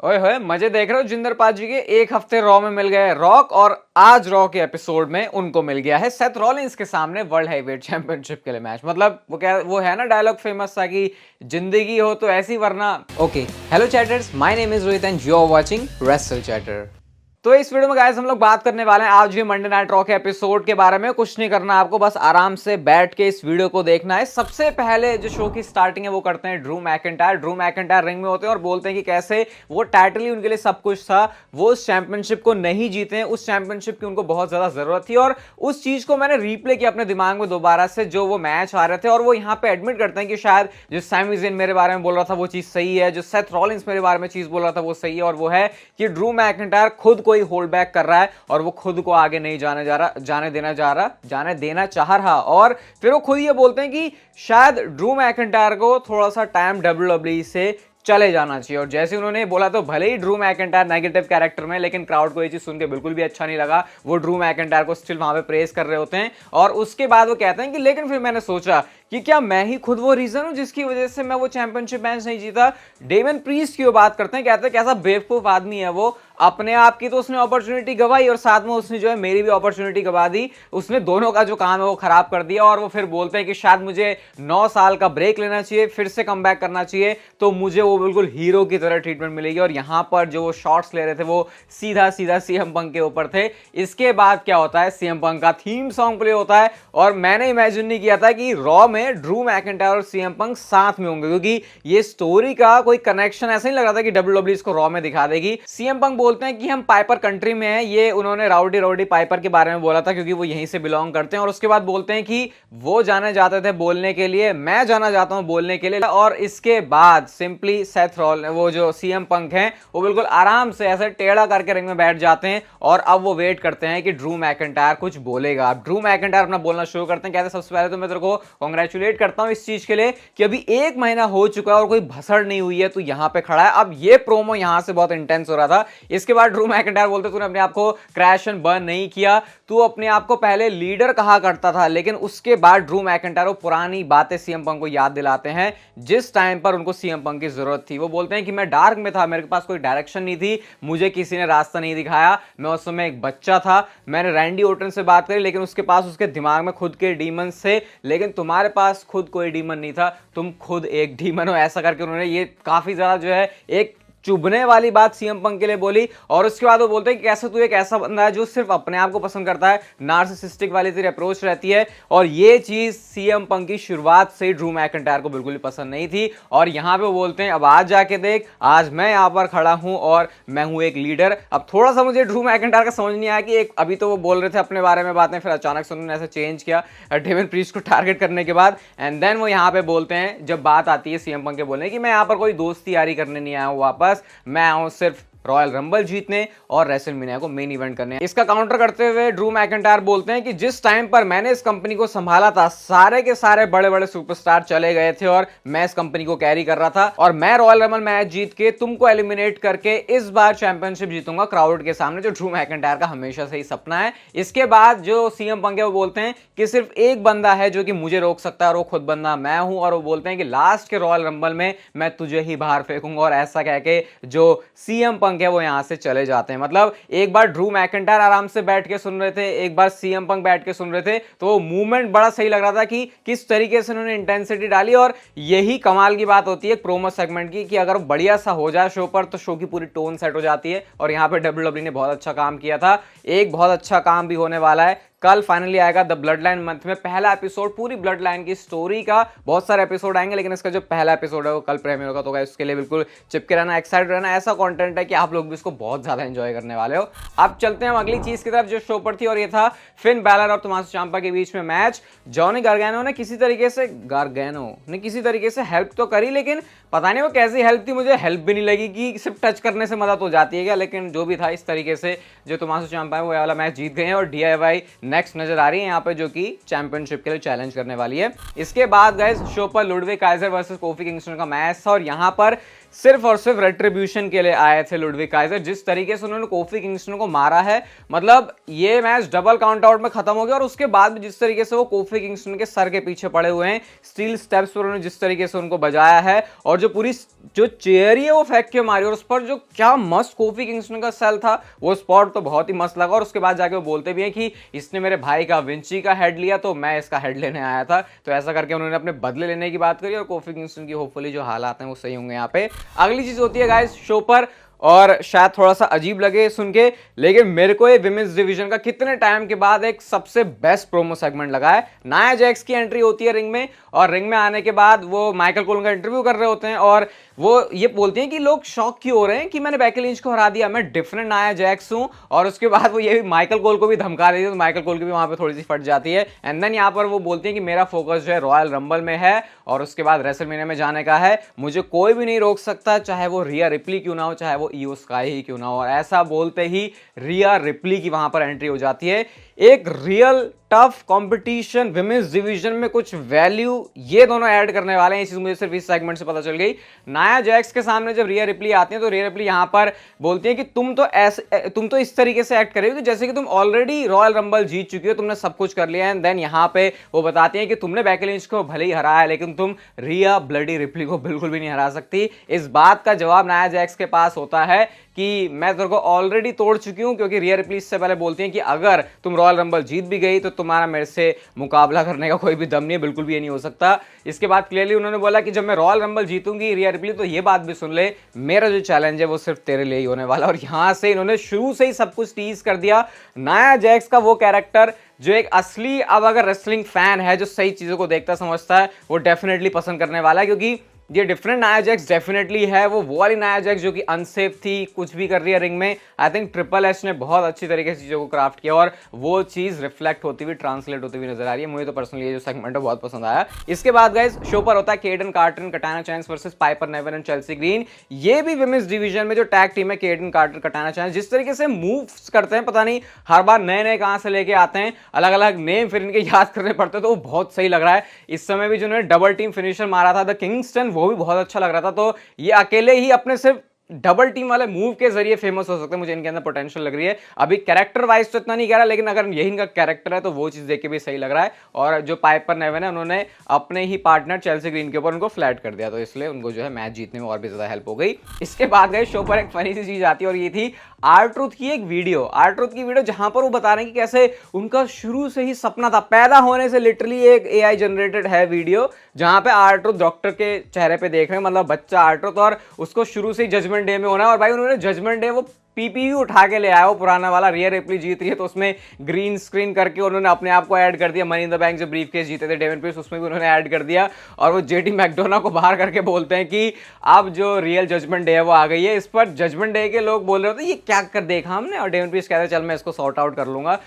ओए होए मजे देख रहे हो जिंदर पाजी के। एक हफ्ते रॉ में मिल गए रॉक और आज रॉ के एपिसोड में उनको मिल गया है सेथ रॉलिंस के सामने वर्ल्ड हेवीवेट चैंपियनशिप के लिए मैच। मतलब वो है ना डायलॉग फेमस सा कि जिंदगी हो तो ऐसी वरना। Okay, hello chatters, my name is Rohit and you are watching Wrestle Chatter. तो इस वीडियो में गाइस हम लोग बात करने वाले हैं आज भी मंडे नाइट रॉ के एपिसोड के बारे में। कुछ नहीं करना आपको, बस आराम से बैठ के इस वीडियो को देखना है। सबसे पहले जो शो की स्टार्टिंग है वो करते हैं ड्रू मैकिंटायर रिंग में होते हैं और बोलते हैं कि कैसे वो टाइटल ही उनके लिए सब कुछ था, वो उस चैंपियनशिप को नहीं जीते हैं, उस चैंपियनशिप की उनको बहुत ज्यादा जरूरत थी। और उस चीज को मैंने रिप्ले किया अपने दिमाग में दोबारा से, जो वो मैच आ रहे थे। और वो यहाँ पे एडमिट करते हैं कि शायद जो सैमी ज़ेन मेरे बारे में बोल रहा था वो चीज सही है, जो सेथ रॉलिंस मेरे बारे में चीज बोल रहा था वो सही है। और वो है कि ड्रू मैकिंटायर खुद कोई होल्ड बैक कर रहा है और वो खुद को आगे नहीं जाने देना चाह रहा। और फिर वो खुद ये बोलते हैं कि शायद ड्रू मैकिंटायर को थोड़ा सा टाइम डब्ल्यूडब्ल्यूई से चले जाना चाहिए। और जैसे उन्होंने बोला तो भले ही ड्रू मैकिंटायर नेगेटिव कैरेक्टर में, लेकिन क्राउड को ये चीज सुन के बिल्कुल भी अच्छा नहीं लगा। वो ड्रू मैकिंटायर को स्टिल वहां पे प्रेज कर रहे होते हैं। और उसके बाद वो कहते हैं कि लेकिन फिर मैंने सोचा कि क्या मैं ही खुद वो रीजन हूं जिसकी वजह से मैं वो चैंपियनशिप मैच नहीं जीता। डेमन प्रीस्ट की वो बात करते हैं, कहते हैं कैसा बेवकूफ आदमी है वो, अपने आप की तो उसने अपॉर्चुनिटी गवाई और साथ में उसने जो है मेरी भी अपॉर्चुनिटी गवा दी। उसने दोनों का जो काम है वो खराब कर दिया। और वो फिर बोलते हैं कि शायद मुझे 9 साल का ब्रेक लेना चाहिए, फिर से कम बैक करना चाहिए, तो मुझे वो बिल्कुल हीरो की तरह ट्रीटमेंट मिलेगी। और यहां पर जो वो शॉट्स ले रहे थे वो सीधा सीधा सीएम पंक के ऊपर थे। इसके बाद क्या होता है, सीएम पंक का थीम सॉन्ग प्ले होता है। और मैंने इमेजिन नहीं किया था कि रॉ में ड्रू मैकिंटायर और सीएम पंक साथ में होंगे, क्योंकि ये स्टोरी का कोई कनेक्शन ऐसा नहीं लग रहा था कि डब्ल्यूडब्ल्यूई इसको रॉ में दिखा देगी। सीएम पंक बोलते हैं कि हम पाइपर कंट्री में हैं, ये उन्होंने राउडी पाइपर के बारे में बोला था क्योंकि वो यहीं से बिलोंग करते हैं। और उसके बाद बोलते हैं कि वो जाने जाते थे बोलने के लिए, मैं जाना जाता हूं बोलने के लिए। और इसके बाद सिंपली सेथ रॉल वो जो सीएम पंक हैं वो बिल्कुल आराम से ऐसे टेढ़ा करके रिंग में बैठ जाते हैं। और अब वो वेट करते हैं कि ड्रू मैकिंटायर कुछ बोलेगा। अब ड्रू मैकिंटायर अपना बोलना शुरू करते हैं, कहते हैं सबसे पहले तो मैं तेरे को कांग्रेचुलेट करता हूं इस चीज के लिए कि अभी 1 महीना हो चुका है और कोई भसड़ नहीं हुई है, तू यहां पे खड़ा है। अब ये प्रोमो यहां से बहुत इंटेंस हो रहा था। इसके बाद ड्रू मैकिंटायर बोलते तूने अपने आप को क्रैश एंड बर्न नहीं किया, तू अपने आप को पहले लीडर कहा करता था। लेकिन उसके बाद ड्रू मैकिंटायर वो पुरानी बातें सीएम पंक को याद दिलाते हैं जिस टाइम पर उनको सीएम पंक की जरूरत थी। वो बोलते हैं कि मैं डार्क में था, मेरे पास कोई डायरेक्शन नहीं थी, मुझे किसी ने रास्ता नहीं दिखाया, मैं उस समय एक बच्चा था। मैंने रैंडी ओर्टन से बात करी लेकिन उसके पास उसके दिमाग में खुद के डीमंस थे, लेकिन तुम्हारे पास खुद कोई डीमन नहीं था, तुम खुद एक डीमन हो। ऐसा करके उन्होंने ये काफी ज्यादा जो है एक चुभने वाली बात सीएम पंक के लिए बोली। और उसके बाद वो बोलते हैं कि कैसे तू एक ऐसा बंदा है जो सिर्फ अपने आप को पसंद करता है, नार्सिसिस्टिक वाली तेरी अप्रोच रहती है। और ये चीज सीएम पंक की शुरुआत से ड्रू मैकिंटायर को बिल्कुल भी पसंद नहीं थी। और यहां पे वो बोलते हैं अब आज जाके देख, आज मैं यहां पर खड़ा हूं और मैं हूं एक लीडर। अब थोड़ा सा मुझे ड्रू मैकिंटायर का समझ नहीं आया कि एक अभी तो वो बोल रहे थे अपने बारे में बातें, फिर अचानक से उन्होंने ऐसे चेंज किया डेमन प्रीस्ट को टारगेट करने के बाद। एंड देन वो यहां पे बोलते हैं, जब बात आती है सीएम पंक के बोलने की, मैं यहां पर कोई दोस्ती यारी करने नहीं आया हूं वापस, मैं आऊं सिर्फ रॉयल रंबल जीतने और रेसलमेनिया को मेन इवेंट करने। इसका काउंटर करते हुए ड्रू मैकिंटायर बोलते हैं कि जिस टाइम पर मैंने इस कंपनी को संभाला था सारे के सारे बड़े बड़े सुपरस्टार चले गए थे और मैं इस कंपनी को कैरी कर रहा था, और मैं रॉयल रंबल मैच जीत के तुमको एलिमिनेट करके इस बार चैंपियनशिप जीतूंगा क्राउड के सामने, जो ड्रू मैकिंटायर का हमेशा से ही सपना है। इसके बाद जो सीएम पंक है वो बोलते हैं कि सिर्फ एक बंदा है जो कि मुझे रोक सकता है और वो खुद बंदा मैं हूं। और वो बोलते हैं कि लास्ट के रॉयल रंबल में मैं तुझे ही बाहर फेंकूंगा। और ऐसा कह के जो सीएम पंक है वो यहां से चले जाते हैं। मतलब एक बार ड्रू मैकिंटायर आराम से बैठ के सुन रहे थे, एक बार सीएम पंक बैठ के सुन रहे थे, तो वो मूवमेंट बड़ा सही लग रहा था कि किस तरीके से उन्होंने इंटेंसिटी डाली। और यही कमाल की बात होती है प्रोमो सेगमेंट की, कि अगर बढ़िया सा हो जाए शो पर तो शो की पूरी टोन सेट हो जाती है। और यहां पे डब्ल्यूडब्ल्यूई ने बहुत अच्छा काम किया था, एक बहुत अच्छा काम भी होने वाला है। कल फाइनली आएगा द ब्लड लाइन मंथ में पहला एपिसोड, पूरी ब्लड लाइन की स्टोरी का बहुत सारे एपिसोड आएंगे, लेकिन इसका जो पहला एपिसोड है वो कल प्रीमियर होगा। तो इसके लिए बिल्कुल चिपके रहना, एक्साइटेड रहना। ऐसा कंटेंट है कि आप लोग भी इसको बहुत ज्यादा एंजॉय करने वाले हो। अब चलते हैं हम अगली चीज की तरफ जो शो पर थी, और ये था फिन बैलर और टोमासो ciampa के बीच में मैच। जॉनी गार्गानो ने किसी तरीके से हेल्प तो करी, लेकिन पता नहीं वो कैसी हेल्प थी, मुझे हेल्प भी नहीं लगी कि सिर्फ टच करने से मदद हो जाती है क्या। लेकिन जो भी था, इस तरीके से जो टोमासो ciampa है वो वाला मैच जीत गए हैं और DIY नेक्स्ट नजर आ रही है यहाँ पे, जो कि चैंपियनशिप के लिए चैलेंज करने वाली है। इसके बाद गाइस शो पर Ludwig Kaizer versus coffee Kingston का मैच था, और यहाँ पर सिर्फ और सिर्फ रेट्रिब्यूशन के लिए आए थे लुडविग काइजर। जिस तरीके से उन्होंने कोफी किंगस्टन को मारा है, मतलब ये मैच डबल काउंट आउट में खत्म हो गया, और उसके बाद भी जिस तरीके से वो कोफी किंगस्टन के सर के पीछे पड़े हुए हैं, स्टील स्टेप्स पर उन्होंने जिस तरीके से उनको बजाया है, और जो पूरी जो चेयर ही है वो फेंक के मारी, और उस पर जो क्या मस्त कोफी किंगस्टन का सेल था, वो स्पॉट तो बहुत ही मस्त लगा। और उसके बाद जाके वो बोलते भी हैं कि इसने मेरे भाई का विंची का हेड लिया तो मैं इसका हेड लेने आया था। तो ऐसा करके उन्होंने अपने बदले लेने की बात करी, और कोफी किंगस्टन की होपफुली जो हालात हैं वो सही होंगे यहाँ पे। अगली चीज होती है गाइस शो पर, और शायद थोड़ा सा अजीब लगे सुन के, लेकिन मेरे को ये विमेंस डिवीजन का कितने टाइम के बाद एक सबसे बेस्ट प्रोमो सेगमेंट लगा है। नाया जैक्स की एंट्री होती है रिंग में, और रिंग में आने के बाद वो माइकल कोल का इंटरव्यू कर रहे होते हैं, और वो ये बोलती हैं कि लोग शॉक क्यों हो रहे हैं कि मैंने बेकी लिंच को हरा दिया, मैं डिफरेंट नाया जैक्स हूं। और उसके बाद वो ये भी माइकल कोल को भी धमका देती है, तो माइकल कोल की भी वहां पे थोड़ी सी फट जाती है। एंड देन यहाँ पर वो बोलती हैं कि मेरा फोकस जो है रॉयल रंबल में है, और उसके बाद रेसलमेनिया में जाने का है, मुझे कोई भी नहीं रोक सकता, चाहे वो रिया रिप्ली क्यों ना हो, चाहे वो ईओ स्काई ही क्यों ना हो। और ऐसा बोलते ही रिया रिप्ली की वहां पर एंट्री हो जाती है। एक real tough competition women's division में कुछ वैल्यू ये दोनों ऐड करने वाले हैं, ये चीज मुझे सिर्फ इस सेगमेंट से पता चल गई। नाया जैक्स के सामने जब रिया रिप्ली आती है, तो रिया रिप्ली यहां पर बोलती है कि तुम तो इस तरीके से एक्ट कर रही हो जैसे कि तुम ऑलरेडी रॉयल रंबल जीत चुकी हो, तुमने सब कुछ कर लिया है। एंड देन यहां पे वो बताती हैं कि तुमने बेकी लिंच को भले ही हराया, लेकिन तुम रिया ब्लडी रिप्ली को बिल्कुल भी नहीं हरा सकती। इस बात का जवाब नाया जैक्स के पास होता है कि मैं तेरे को ऑलरेडी तोड़ चुकी हूं, क्योंकि रिया रिप्ली इससे पहले बोलती हैं कि अगर तुम रॉयल रंबल जीत भी गई तो तुम्हारा मेरे से मुकाबला करने का कोई भी दम नहीं है, बिल्कुल भी ये नहीं हो सकता। इसके बाद क्लियरली उन्होंने बोला कि जब मैं रॉयल रंबल जीतूंगी रिया रिप्ली, तो ये बात भी सुन ले, मेरा जो चैलेंज है वो सिर्फ तेरे लिए ही होने वाला। और यहां से इन्होंने शुरू से ही सब कुछ टीज कर दिया। नाया जैक्स का वो कैरेक्टर जो एक असली, अब अगर रेसलिंग फैन है जो सही चीजों को देखता समझता है, वो डेफिनेटली पसंद करने वाला है, क्योंकि ये डिफरेंट नाया जैक्स डेफिनेटली है। वो वाली नाया जैक्स जो कि अनसेफ थी, कुछ भी कर रही है रिंग में, आई थिंक ट्रिपल एच ने बहुत अच्छी तरीके से चीज़ों को क्राफ्ट किया, और वो चीज़ रिफ्लेक्ट होती हुई, ट्रांसलेट होती हुई नजर आ रही है। मुझे तो पर्सनली ये जो सेगमेंट है बहुत पसंद आया। इसके बाद गाइस शो पर होता है Kayden Carter, Katana Chance versus Piper Niven and Chelsea Green. ये भी विमेंस डिवीजन में जो टैग टीम है केडन कार्टर कटाना चांस, जिस तरीके से मूव्स करते हैं पता नहीं हर बार नए नए कहां से लेके आते हैं, अलग अलग नेम फिर इनके याद करने पड़ते हैं, तो वो बहुत सही लग रहा है। इस समय भी जिन्होंने डबल टीम फिनिशर मारा था द किंगस्टन, वो भी बहुत अच्छा लग रहा था। तो ये अकेले ही अपने सिर्फ डबल टीम वाले मूव के जरिए फेमस हो सकते हैं। मुझे इनके अंदर पोटेंशियल लग रही है। अभी कैरेक्टर वाइज तो इतना नहीं कह रहा, लेकिन अगर यही इनका कैरेक्टर है तो वो चीज देख के भी सही लग रहा है। और जो पाइपर नेवन है, उन्होंने अपने ही पार्टनर चेल्सी ग्रीन के ऊपर उनको फ्लैट कर दिया, तो इसलिए उनको जो है मैच जीतने में और भी ज्यादा हेल्प हो गई। इसके बाद गए शो पर एक फनी सी चीज आती है, और ये थी R-Truth की एक वीडियो। R-Truth की वीडियो जहां पर वो बता रहे हैं कि कैसे उनका शुरू से ही सपना था, पैदा होने से लिटरली एक AI जनरेटेड है वीडियो, जहां पे R-Truth डॉक्टर के चेहरे पे देख रहे हैं, मतलब बच्चा R-Truth, और उसको शुरू से ही जजमेंट डे में होना है। और भाई उन्होंने जजमेंट डे वो पीपीयू उठा के ले आया, वो पुराना वाला, रिया रिप्ली जीत रही है तो उसमें ग्रीन स्क्रीन करके उन्होंने अपने आप को ऐड कर दिया। मनी इन द बैंक जो ब्रीफ केस जीते थे डेविन पीस, उसमें भी उन्होंने ऐड कर दिया। और वो जेडी मैकडोना को बाहर करके बोलते हैं कि अब जो रियल जजमेंट डे है वो आ गई है। इस पर जजमेंट डे के लोग बोल रहे होते ये क्या कर देखा हमने, और डेविन पीस कहते चल मैं इसको सॉर्ट आउट कर लूंगा।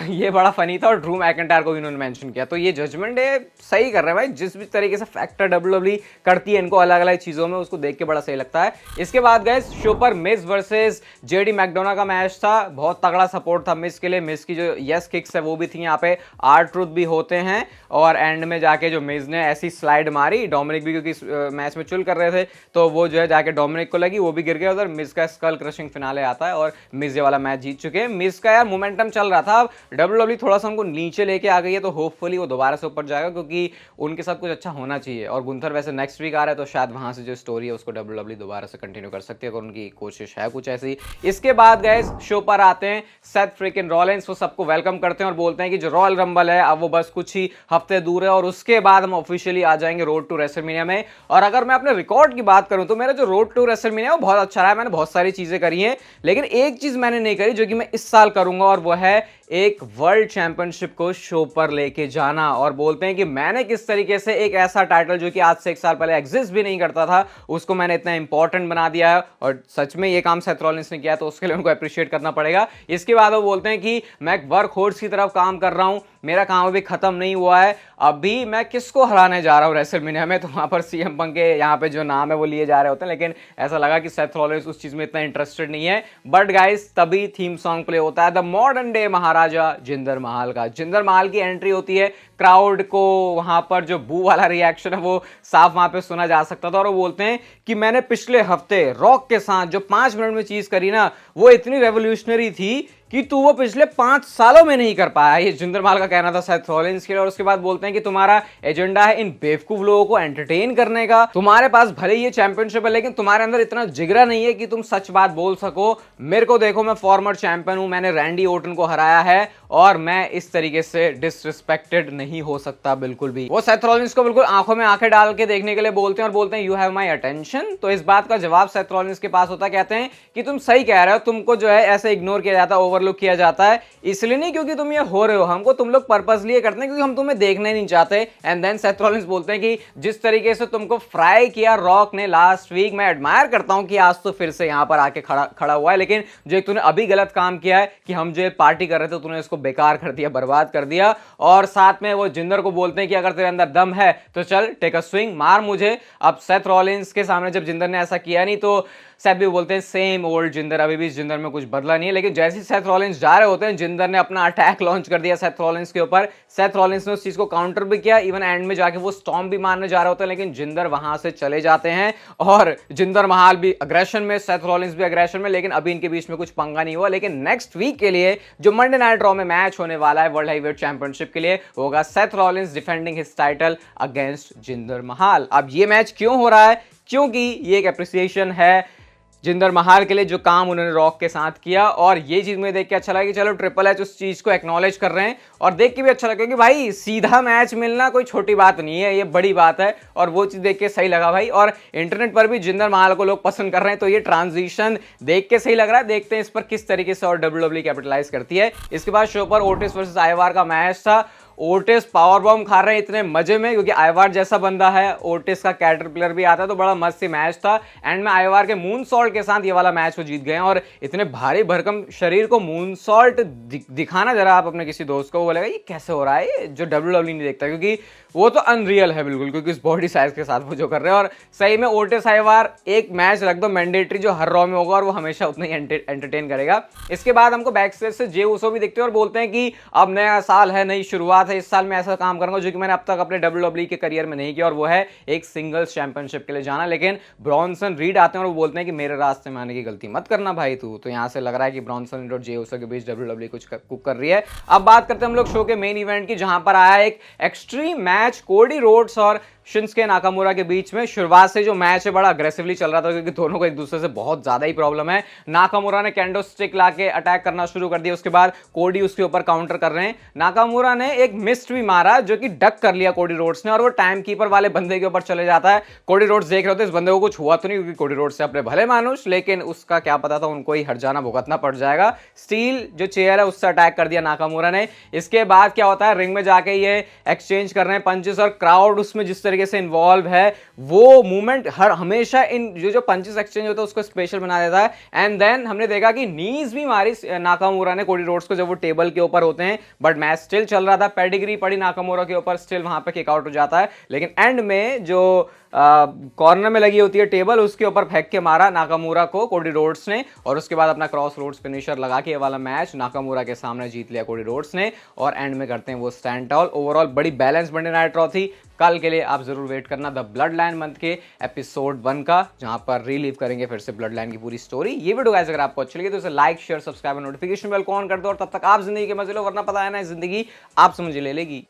ये बड़ा फनी था, और ड्रू मैकिंटायर को भी उन्होंने मेंशन किया। तो ये जजमेंट डे सही कर रहे हैं भाई, जिस भी तरीके से फैक्टर डब्ल्यूडब्ल्यूई करती है इनको अलग अलग चीजों में, उसको देख के बड़ा सही लगता है। इसके बाद गए शो पर मिस वर्सेस जेडी मैकडोना का मैच था। बहुत तगड़ा सपोर्ट था मिस के लिए। मिस की जो यस किक्स है वो भी थी, यहाँ पे R-Truth भी होते हैं, और एंड में जाके जो मिस ने ऐसी स्लाइड मारी, डोमिनिक भी क्योंकि मैच में चुल कर रहे थे, तो वो जो है जाके डोमिनिक को लगी, वो भी गिर गया उधर। मिस का स्कल क्रशिंग फिनाले आता है, और मिस ये वाला मैच जीत चुके हैं। मिस का यार मोमेंटम चल रहा था, डब्ल्यूडब्ल्यूई थोड़ा सा उनको नीचे लेके आ गई है, तो होपफुली वो दोबारा से ऊपर जाएगा, क्योंकि उनके साथ कुछ अच्छा होना चाहिए। और गुंथर वैसे नेक्स्ट वीक आ रहा है, तो शायद वहां से जो स्टोरी है उसको डब्ल्यूडब्ल्यूई दोबारा से कंटिन्यू कर सकती है, अगर उनकी कोशिश है कुछ ऐसी। इसके बाद गए शो पर आते हैं सेथ फ्रिकिन रॉलिंस, वो सबको वेलकम करते हैं और बोलते हैं कि जो रॉयल रंबल है अब वो बस कुछ ही हफ्ते दूर है, और उसके बाद हम ऑफिशियली आ जाएंगे रोड टू रेसलमेनिया में। और अगर मैं अपने रिकॉर्ड की बात करूं तो मेरा जो रोड टू रेसलमेनिया है वो बहुत अच्छा रहा है। मैंने बहुत सारी चीजें करी हैं, लेकिन एक चीज मैंने नहीं करी जो कि मैं इस साल करूंगा, और वो है एक वर्ल्ड चैंपियनशिप को शो पर लेके जाना। और बोलते हैं कि मैंने किस तरीके से एक ऐसा टाइटल जो कि आज से 1 साल पहले एग्जिस्ट भी नहीं करता था, उसको मैंने इतना इंपॉर्टेंट बना दिया है। और सच में ये काम सेथ रॉलिंस ने किया। किया तो उसके लिए उनको अप्रिशिएट करना पड़ेगा। इसके बाद वो बोलते हैं कि मैं एक वर्क होर्स की तरफ काम कर रहा हूं, मेरा काम अभी खत्म नहीं हुआ है, अभी मैं किसको हराने जा रहा हूं रेसलमेनिया में। तो वहां पर सीएम पंक के यहाँ पे जो नाम है वो लिए जा रहे होते हैं, लेकिन ऐसा लगा कि सेथ रॉलिंस उस चीज में इतना इंटरेस्टेड नहीं है। बट गाइस तभी थीम सॉन्ग प्ले होता है द मॉडर्न डे महाराजा जिंदर महाल का। जिंदर महाल की एंट्री होती है, क्राउड को वहां पर जो बू वाला रिएक्शन है वो साफ वहां पे सुना जा सकता था। और वो बोलते हैं कि मैंने पिछले हफ्ते रॉक के साथ जो 5 मिनट में चीज करी ना, वो इतनी रेवोल्यूशनरी थी कि तू वो पिछले 5 सालों में नहीं कर पाया। ये जिंदर महाल का कहना था सेथ रॉलिंस के लिए। और उसके बाद बोलते हैं कि तुम्हारा एजेंडा है इन बेवकूफ लोगों को एंटरटेन करने का, तुम्हारे पास भले ही ये चैंपियनशिप है लेकिन तुम्हारे अंदर इतना जिगरा नहीं है कि तुम सच बात बोल सको। मेरे को देखो, मैं फॉर्मर चैंपियन हूं, मैंने रैंडी ओर्टन को हराया है और मैं इस तरीके से डिसरिस्पेक्टेड नहीं हो सकता बिल्कुल भी। वो सेथ रॉलिंस को बिल्कुल आंखों में आंखें डाल के देखने के लिए बोलते हैं और बोलते हैं यू हैव माई अटेंशन। तो इस बात का जवाब सेथ रॉलिंस के पास होता है, कहते हैं कि तुम सही कह रहे हो, तुमको जो है ऐसे इग्नोर किया जाता है, ओवरलुक किया जाता है, इसलिए नहीं क्योंकि तुम ये हो रहे हो, हमको तुम लोग पर्पसली ये करते हैं क्योंकि हम तुम्हें देखना ही नहीं चाहते। एंड देन सेथ रॉलिंस बोलते हैं कि जिस तरीके से तुमको फ्राई किया रॉक ने लास्ट वीक, मैं एडमायर करता हूं कि आज तो फिर से यहां पर आके खड़ा हुआ है, लेकिन जो तूने अभी गलत काम किया है कि हम जो पार्टी कर रहे थे तूने इसको बेकार कर दिया, बर्बाद कर दिया। और साथ में वो जिंदर को बोलते हैं कि अगर तेरे अंदर दम है तो चल टेक अ स्विंग, मार मुझे। अब सेथ रॉलिंस के सामने जब जिंदर ने ऐसा किया नहीं तो सेथ भी बोलते हैं सेम ओल्ड जिंदर, अभी भी जिंदर में कुछ बदला नहीं है। लेकिन जैसे ही सेथ रॉलिंस जा रहे होते हैं, जिंदर ने अपना अटैक लॉन्च कर दिया सेथ रॉलिंस के ऊपर। सेथ रॉलिंस ने उस चीज को काउंटर भी किया, इवन एंड में जाके वो स्टॉर्म भी मारने जा रहे होते हैं, लेकिन जिंदर वहां से चले जाते हैं। और जिंदर महाल भी अग्रेशन में, सेथ रॉलिंस भी अग्रेशन में, लेकिन अभी इनके बीच में कुछ पंगा नहीं हुआ। लेकिन नेक्स्ट वीक के लिए जो मंडे नाइट रॉ में मैच होने वाला है वर्ल्ड हेवीवेट चैंपियनशिप के लिए, होगा Seth Rollins defending his title against Jinder Mahal. अब ये मैच क्यों हो रहा है? क्योंकि ये एक एप्रिसिएशन है जिंदर महाल के लिए जो काम उन्होंने रॉक के साथ किया। और ये चीज मुझे देख के अच्छा लगा कि चलो ट्रिपल एच उस चीज को एक्नॉलेज कर रहे हैं, और देख के भी अच्छा लगा कि भाई सीधा मैच मिलना कोई छोटी बात नहीं है, ये बड़ी बात है। और वो चीज देख के सही लगा भाई। और इंटरनेट पर भी जिंदर महाल को लोग पसंद कर रहे हैं, तो ये ट्रांजिशन देख के सही लग रहा है। देखते हैं इस पर किस तरीके से और डब्ल्यूडब्ल्यूई कैपिटलाइज करती है। इसके बाद शो पर ओटिस वर्सेस आइवार का मैच था। ओटिस पावर बॉम्ब खा रहे हैं इतने मजे में, क्योंकि आइवार जैसा बंदा है, ओटिस का कैटरपिलर भी आता है, तो बड़ा मस्त मैच था। एंड में आइवार के मून सॉल्ट के साथ ये वाला मैच वो जीत गए। और इतने भारी भरकम शरीर को मून सॉल्ट दिखाना, जरा आप अपने किसी दोस्त को, वो बोलेगा ये कैसे हो रहा है, जो डब्ल्यूडब्ल्यूई नहीं देखता, क्योंकि वो तो अनरियल है बिल्कुल, क्योंकि इस बॉडी साइज के साथ वो जो कर रहे हैं। और सही में ओटिस आइवार एक मैच रख दो मैंडेटरी, जो हर रॉ में होगा, और वो हमेशा उतना ही एंटरटेन करेगा। इसके बाद हमको बैक स्टेज से जे उसो भी दिखते हैं और बोलते हैं कि अब नया साल है, नई शुरुआत है, इस साल मैं ऐसा काम करूंगा जो कि मैंने अब तक अपने डब्ल्यूडब्ल्यूई के करियर में नहीं किया, और वो है एक सिंगल्स चैंपियनशिप के लिए जाना। लेकिन ब्रॉन्सन रीड आते हैं और वो बोलते हैं कि मेरे रास्ते में आने की गलती मत करना भाई तू। तो यहां से लग रहा है कि ब्रॉन्सन रीड और जे उसो के बीच डब्ल्यूडब्ल्यूई कुछ कुक कर रही है। अब बात करते हैं हम लोग शो के मेन इवेंट की, जहां पर आया एक एक्सट्रीम मैच कोडी रोड्स और शिंसके नाकामुरा के बीच में। शुरुआत से जो मैच है बड़ा अग्रेसिवली चल रहा था, क्योंकि दोनों को एक दूसरे से बहुत ज्यादा ही प्रॉब्लम है। नाकामुरा ने कैंडो स्टिक लाके अटैक करना शुरू कर दिया, उसके बाद कोडी उसके ऊपर काउंटर कर रहे हैं। नाकामुरा ने एक मिस्ट भी मारा जो कि डक कर लिया कोडी रोड्स ने, और वो टाइम कीपर वाले बंदे के ऊपर चले जाता है। कोडी रोड्स देख रहे होते इस बंदे को कुछ हुआ तो नहीं, क्योंकि कोडी रोड्स से अपने भले मानुष, लेकिन उसका क्या पता था उनको ही हर जाना भुगतना पड़ जाएगा। स्टील जो चेयर है उससे अटैक कर दिया नाकामुरा ने। इसके बाद क्या होता है, रिंग में जाके ये एक्सचेंज कर रहे हैं पंचेस, और क्राउड उसमें जिस तरीके से इन्वॉल्व है, वो मूवमेंट हर हमेशा इन जो पंचेस एक्सचेंज होता है उसको स्पेशल बना देता है। एंड देन हमने देखा कि नीज भी मारी नाकामुरा ने कोडी रोड्स को जब वो टेबल के ऊपर होते हैं, बट मैच स्टिल चल रहा था। पेडिग्री पड़ी नाकामुरा के ऊपर, स्टिल वहां पे किक आउट हो जाता है। लेकिन एंड में जो कॉर्नर में लगी होती है टेबल, उसके ऊपर फेंक के मारा नाकामुरा को कोडी रोड्स ने, और उसके बाद अपना क्रॉस रोड्स फिनिशर लगा के ये वाला मैच नाकामुरा के सामने जीत लिया कोडी रोड्स ने। और एंड में करते हैं वो स्टैंड टॉल। ओवरऑल बड़ी बैलेंस मंडे नाइट रॉ थी। कल के लिए आप जरूर वेट करना द ब्लड लाइन मंथ के एपिसोड 1 का, जहां पर रिलीव करेंगे फिर से ब्लड लाइन की पूरी स्टोरी। ये वीडियो गाइस अगर आपको अच्छी लगी तो इसे लाइक शेयर सब्सक्राइब और नोटिफिकेशन बेल को ऑन कर दो, और तब तक आप जिंदगी के मजे लो, वरना पता है ना जिंदगी आपसे मुझे ले लेगी।